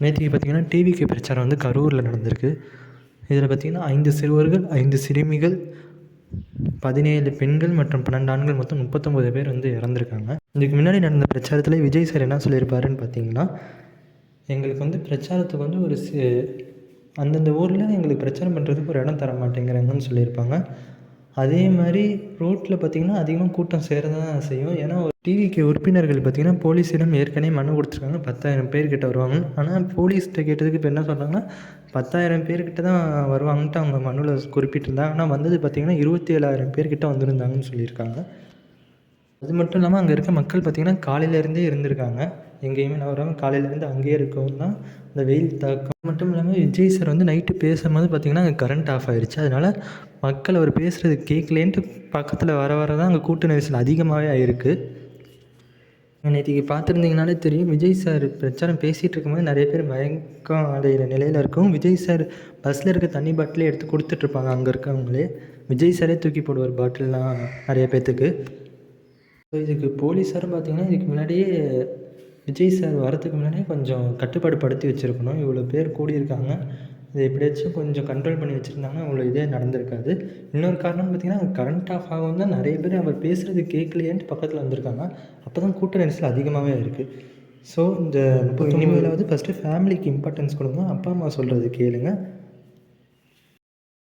நேத்திக்கு பார்த்திங்கன்னா டிவிகே பிரச்சாரம் வந்து கரூரில் நடந்திருக்கு. இதில் பார்த்திங்கன்னா 5 சிறுவர்கள், 5 சிறுமிகள், 17 பெண்கள் மற்றும் 12 ஆண்கள் மொத்தம் 39 பேர் வந்து இறந்துருக்காங்க. இதுக்கு முன்னாடி நடந்த பிரச்சாரத்தில் விஜய் சார் என்ன சொல்லியிருப்பாருன்னு பார்த்திங்கன்னா, எங்களுக்கு வந்து பிரச்சாரத்துக்கு வந்து ஒரு அந்தந்த ஊரில் எங்களுக்கு பிரச்சாரம் பண்ணுறதுக்கு ஒரு இடம் தர மாட்டேங்கிறாங்கன்னு சொல்லியிருப்பாங்க. அதே மாதிரி ரோட்டில் பார்த்திங்கன்னா அதிகமாக கூட்டம் சேர தான் செய்யும். ஏன்னா ஒரு டிவிக்கு உறுப்பினர்கள் பார்த்திங்கன்னா போலீஸிடம் ஏற்கனவே மனு கொடுத்துருக்காங்க 10,000 பேர்கிட்ட வருவாங்க. ஆனால் போலீஸ்கிட்ட கேட்டதுக்கு இப்போ என்ன சொல்கிறாங்கன்னா 10,000 பேர்கிட்ட தான் வருவாங்கன்ட்டு அவங்க மனுவில் குறிப்பிட்டிருந்தாங்க. ஆனால் வந்தது பார்த்திங்கன்னா 27,000 பேர்கிட்ட வந்திருந்தாங்கன்னு சொல்லியிருக்காங்க. அது மட்டும் இல்லாமல் அங்கே இருக்க மக்கள் பார்த்திங்கன்னா காலையிலேருந்தே இருந்திருக்காங்க. எங்கேயுமே நகராமல் காலையிலேருந்து அங்கேயே இருக்கவும் தான் இந்த வெயில் தாக்கம். மட்டும் இல்லாமல் விஜய் சார் வந்து நைட்டு பேசும்போது பார்த்திங்கன்னா அங்கே கரண்ட் ஆஃப் ஆகிடுச்சு. அதனால் மக்கள் அவர் பேசுகிறது கேட்கலேன்ட்டு பக்கத்தில் வர தான் அங்கே கூட்ட நெரிசல் அதிகமாகவே ஆகிருக்கு. நேற்றுக்கு பார்த்துருந்தீங்கனாலே தெரியும், விஜய் சார் பிரச்சாரம் பேசிகிட்டு இருக்கும்போது நிறைய பேர் மயக்கம் அடைகிற நிலையில் இருக்கும். விஜய் சார் பஸ்ஸில் இருக்க தண்ணி பாட்டிலே எடுத்து கொடுத்துட்ருப்பாங்க அங்கே இருக்கவங்களே. விஜய் சாரே தூக்கி போடுவார் பாட்டில்லாம் நிறைய பேர்த்துக்கு. இதுக்கு போலீஸாரும் பார்த்திங்கன்னா இதுக்கு முன்னாடியே விஜய் சார் வரதுக்கு முன்னாடியே கொஞ்சம் கட்டுப்பாடு படுத்தி வச்சுருக்கணும். இவ்வளோ பேர் கூடியிருக்காங்க, இதை எப்படியாச்சும் கொஞ்சம் கண்ட்ரோல் பண்ணி வச்சுருந்தாங்கன்னா இவ்வளோ இதே நடந்திருக்காது. இன்னொரு காரணம் பார்த்திங்கன்னா கரண்ட் ஆஃப் ஆகவும் தான் நிறைய பேர் அவர் பேசுகிறது கேட்கலையேன்ட்டு பக்கத்தில் வந்திருக்காங்க. அப்போ தான் கூட்ட நெரிசல் அதிகமாகவே இருக்குது. ஸோ இந்த இனிமேலாவது ஃபஸ்ட்டு ஃபேமிலிக்கு இம்பார்ட்டன்ஸ் கொடுங்க, அப்பா அம்மா சொல்கிறது கேளுங்க.